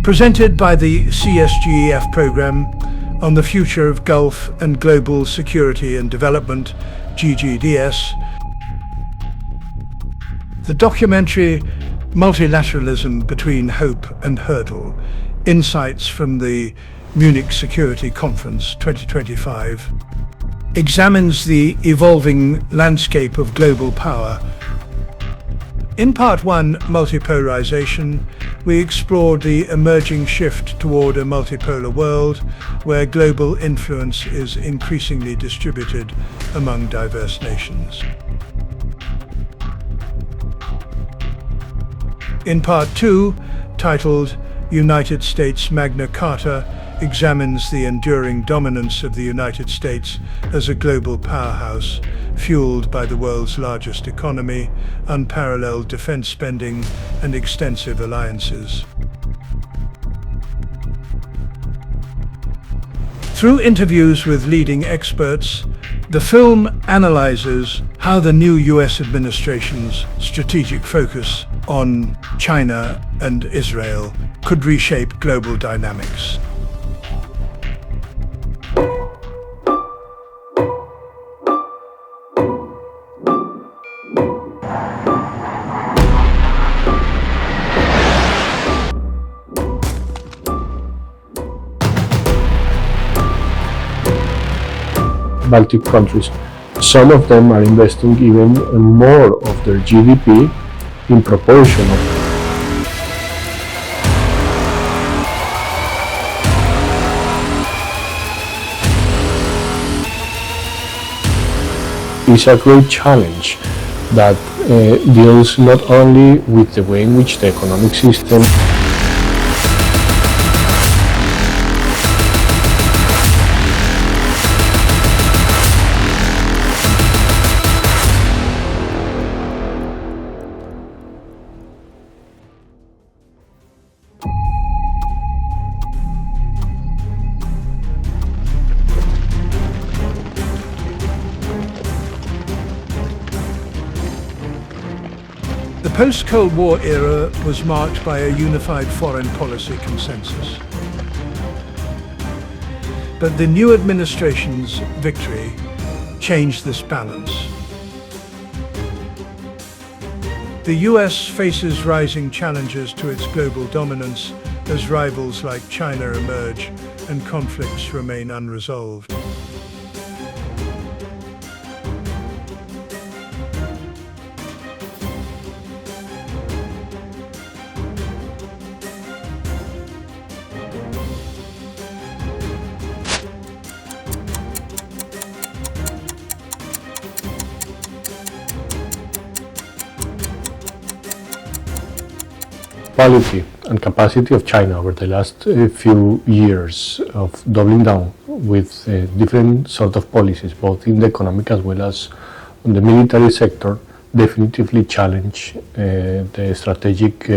Presented by the CSGEF program on the future of Gulf and global security and development, GGDS. The documentary Multilateralism Between Hope and Hurdle, Insights from the Munich Security Conference 2025, examines the evolving landscape of global power. In Part 1, Multipolarization, we explored the emerging shift toward a multipolar world where global influence is increasingly distributed among diverse nations. In Part 2, titled United States Magna Carta, examines the enduring dominance of the United States as a global powerhouse, fueled by the world's largest economy, unparalleled defense spending, and extensive alliances. Through interviews with leading experts, the film analyzes how the new US administration's strategic focus on China and Israel could reshape global dynamics. Baltic countries. Some of them are investing even more of their GDP in proportion of is a great challenge that deals not only with the way in which the economic system The post-Cold War era was marked by a unified foreign policy consensus. But the new administration's victory changed this balance. The US faces rising challenges to its global dominance as rivals like China emerge and conflicts remain unresolved. quality and capacity of China over the last few years of doubling down with different sort of policies, both in the economic as well as on the military sector, definitively challenge the strategic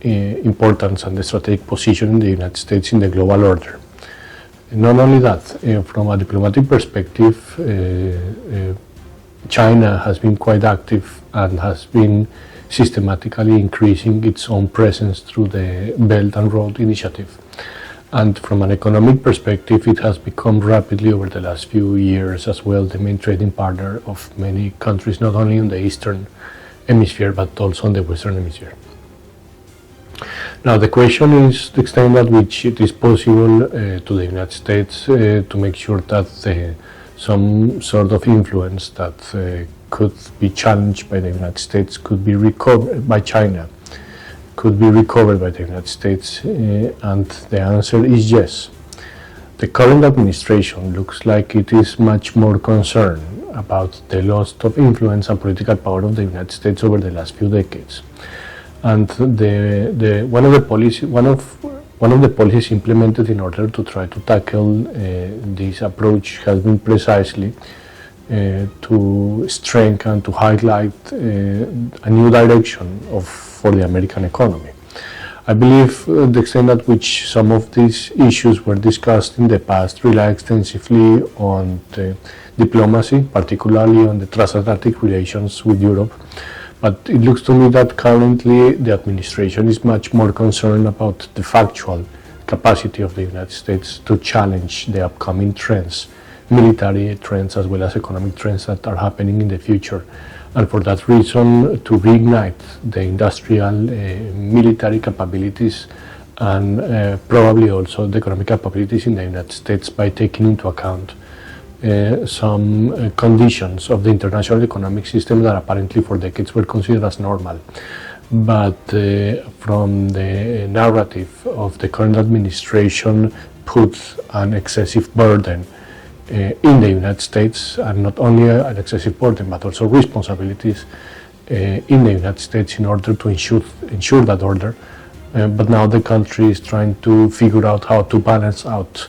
importance and the strategic position in the United States in the global order. Not only that, from a diplomatic perspective, China has been quite active and has been systematically increasing its own presence through the Belt and Road Initiative. And from an economic perspective, it has become rapidly over the last few years as well the main trading partner of many countries, not only in the Eastern Hemisphere, but also in the Western Hemisphere. Now the question is the extent at which it is possible to the United States to make sure that some sort of influence that could be challenged by the United States could be recovered by China, could be recovered by the United States, and the answer is yes. The current administration looks like it is much more concerned about the loss of influence and political power of the United States over the last few decades. And one of the policies implemented in order to try to tackle this approach has been precisely to strengthen, to highlight a new direction for the American economy. I believe the extent at which some of these issues were discussed in the past rely extensively on the diplomacy, particularly on the transatlantic relations with Europe, But it looks to me that currently the administration is much more concerned about the factual capacity of the United States to challenge the upcoming trends, military trends as well as economic trends that are happening in the future. And for that reason, to reignite the industrial military capabilities and probably also the economic capabilities in the United States by taking into account some conditions of the international economic system that apparently for decades were considered as normal. But from the narrative of the current administration puts an excessive burden in the United States, and not only an excessive burden but also responsibilities in the United States in order to ensure that order. But now the country is trying to figure out how to balance out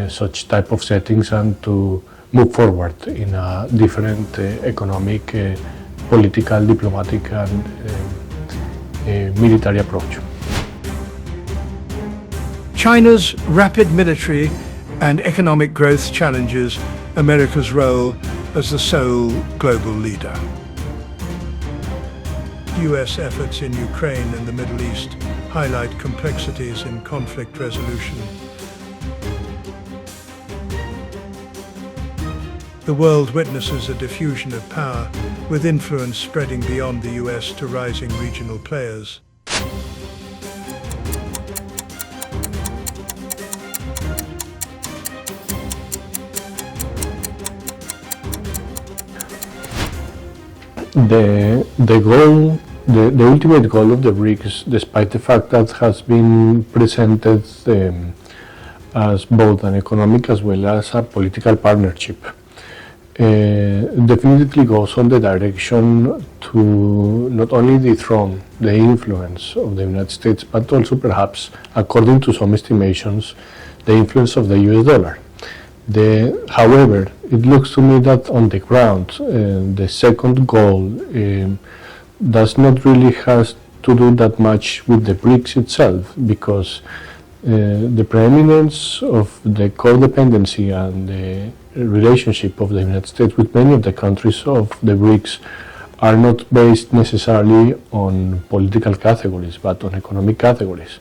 such type of settings and to move forward in a different economic, political, diplomatic and military approach. China's rapid military and economic growth challenges America's role as the sole global leader. US efforts in Ukraine and the Middle East highlight complexities in conflict resolution. The world witnesses a diffusion of power, with influence spreading beyond the US to rising regional players. The ultimate goal of the BRICS, despite the fact that has been presented as both an economic as well as a political partnership, definitely goes on the direction to not only dethrone the influence of the United States, but also perhaps, according to some estimations, the influence of the US dollar. However, it looks to me that on the ground, the second goal does not really have to do that much with the BRICS itself, because the preeminence of the codependency and the relationship of the United States with many of the countries of the BRICS are not based necessarily on political categories, but on economic categories.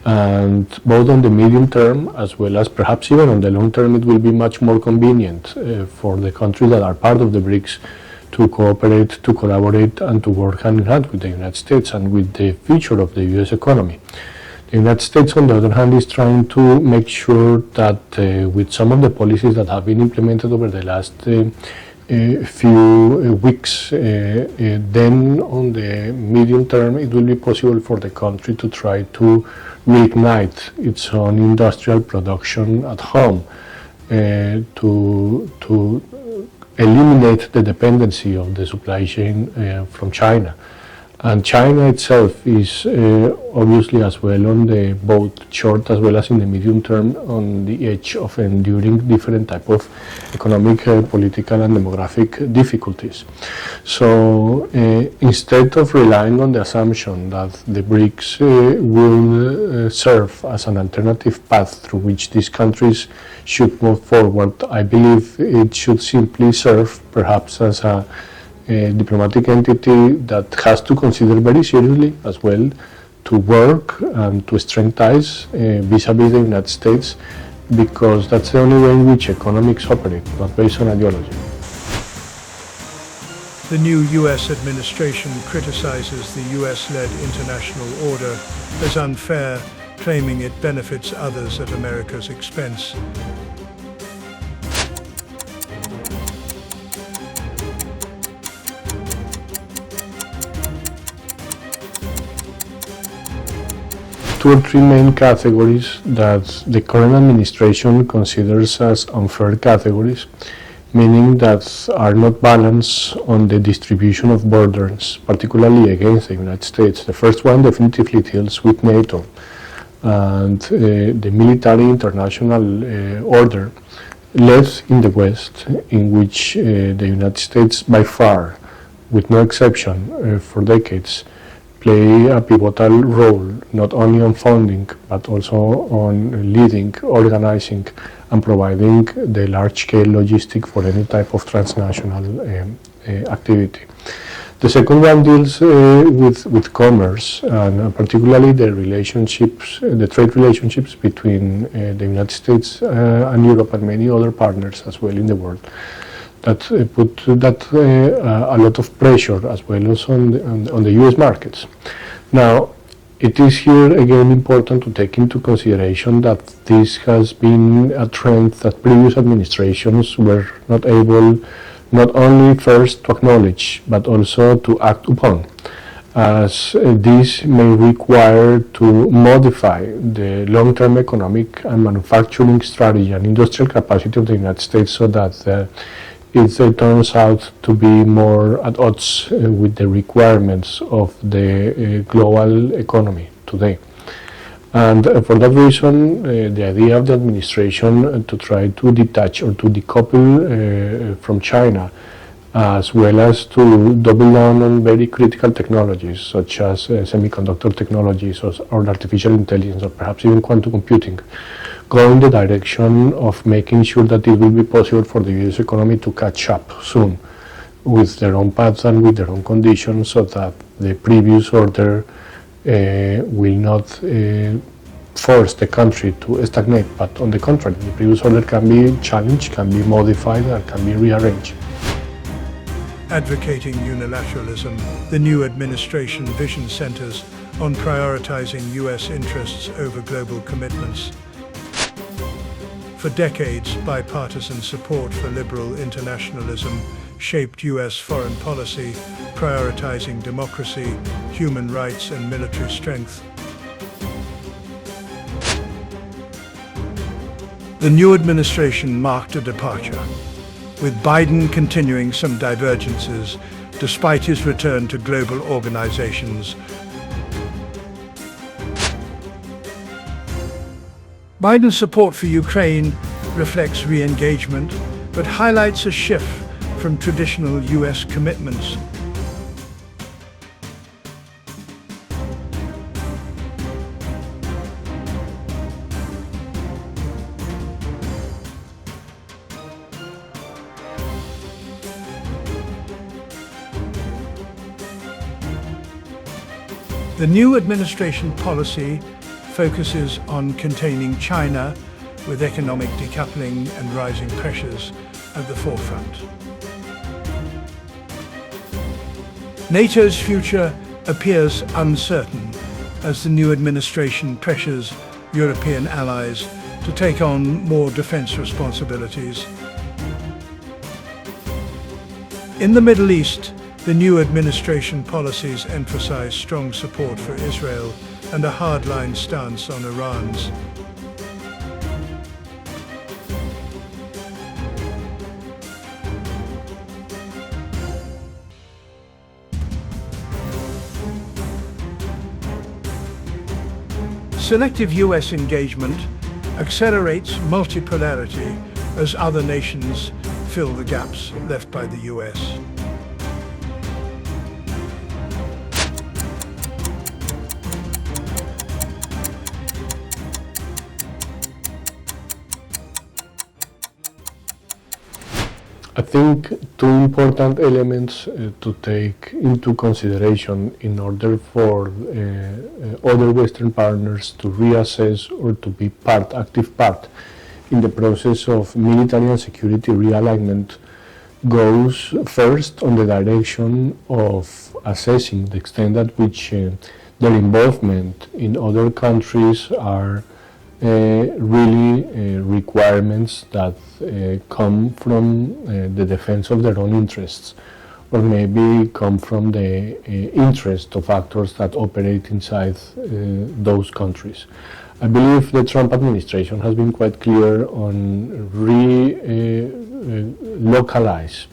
And both on the medium term as well as perhaps even on the long term, it will be much more convenient for the countries that are part of the BRICS to cooperate, to collaborate, and to work hand in hand with the United States and with the future of the US economy. The United States, on the other hand, is trying to make sure that with some of the policies that have been implemented over the last few weeks, then on the medium term, it will be possible for the country to try to reignite its own industrial production at home, to eliminate the dependency of the supply chain from China. And China itself is obviously as well on the both short as well as in the medium term on the edge of enduring different type of economic, political and demographic difficulties. So instead of relying on the assumption that the BRICS will serve as an alternative path through which these countries should move forward, I believe it should simply serve perhaps as a diplomatic entity that has to consider very seriously as well to work and to strengthen ties vis-a-vis the United States, because that's the only way in which economics operate, not based on ideology. The new US administration criticizes the US-led international order as unfair, claiming it benefits others at America's expense. Two or three main categories that the current administration considers as unfair categories, meaning that are not balanced on the distribution of burdens, particularly against the United States. The first one definitively deals with NATO and the military international order led in the West, in which the United States by far, with no exception for decades, play a pivotal role, not only on funding, but also on leading, organizing, and providing the large-scale logistic for any type of transnational activity. The second one deals with commerce, and particularly the relationships, the trade relationships between the United States and Europe and many other partners as well in the world, that put a lot of pressure as well as on the U.S. markets. Now, it is here again important to take into consideration that this has been a trend that previous administrations were not able not only first to acknowledge but also to act upon, as this may require to modify the long-term economic and manufacturing strategy and industrial capacity of the United States so that it turns out to be more at odds with the requirements of the global economy today. And for that reason, the idea of the administration to try to detach or to decouple from China, as well as to double down on very critical technologies such as semiconductor technologies or artificial intelligence or perhaps even quantum computing, go in the direction of making sure that it will be possible for the US economy to catch up soon with their own paths and with their own conditions, so that the previous order will not force the country to stagnate, but on the contrary, the previous order can be challenged, can be modified, and can be rearranged. Advocating unilateralism, the new administration vision centers on prioritizing US interests over global commitments. For decades, bipartisan support for liberal internationalism shaped US foreign policy, prioritizing democracy, human rights, and military strength. The new administration marked a departure, with Biden continuing some divergences despite his return to global organizations. Biden's support for Ukraine reflects re-engagement, but highlights a shift from traditional US commitments. The new administration policy focuses on containing China, with economic decoupling and rising pressures at the forefront. NATO's future appears uncertain as the new administration pressures European allies to take on more defense responsibilities. In the Middle East, the new administration policies emphasize strong support for Israel and a hardline stance on Iran's. Selective US engagement accelerates multipolarity as other nations fill the gaps left by the US. I think two important elements to take into consideration in order for other Western partners to reassess or to be active part in the process of military and security realignment goes first on the direction of assessing the extent at which their involvement in other countries are really requirements that come from the defense of their own interests, or maybe come from the interest of actors that operate inside those countries. I believe the Trump administration has been quite clear on localize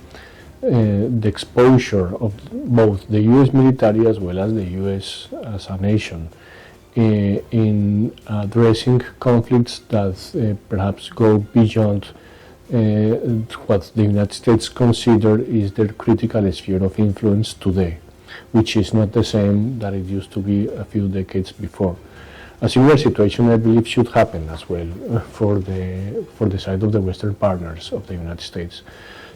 the exposure of both the US military as well as the US as a nation in addressing conflicts that perhaps go beyond what the United States consider is their critical sphere of influence today, which is not the same that it used to be a few decades before. A similar situation, I believe, should happen as well for the side of the Western partners of the United States,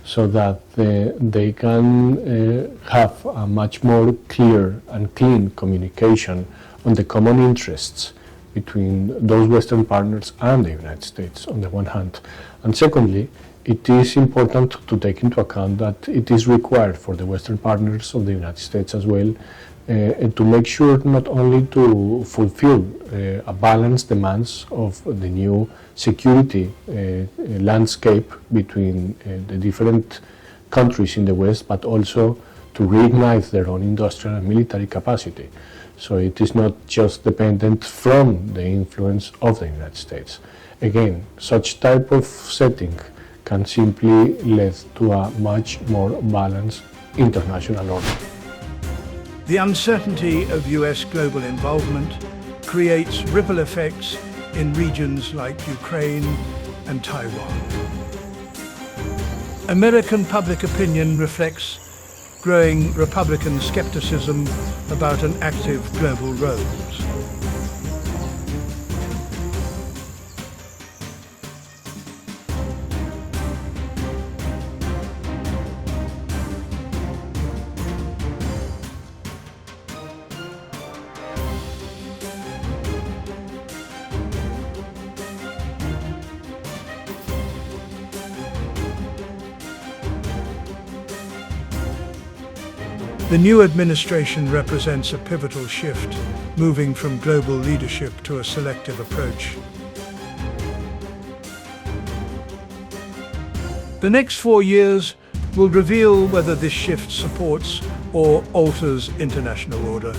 so that they can have a much more clear and clean communication on the common interests between those Western partners and the United States on the one hand. And secondly, it is important to take into account that it is required for the Western partners of the United States as well to make sure not only to fulfill a balanced demands of the new security landscape between the different countries in the West, but also to reignite their own industrial and military capacity. So it is not just dependent from the influence of the United States. Again, such type of setting can simply lead to a much more balanced international order. The uncertainty of US global involvement creates ripple effects in regions like Ukraine and Taiwan. American public opinion reflects growing Republican skepticism about an active global role. The new administration represents a pivotal shift, moving from global leadership to a selective approach. The next 4 years will reveal whether this shift supports or alters international order.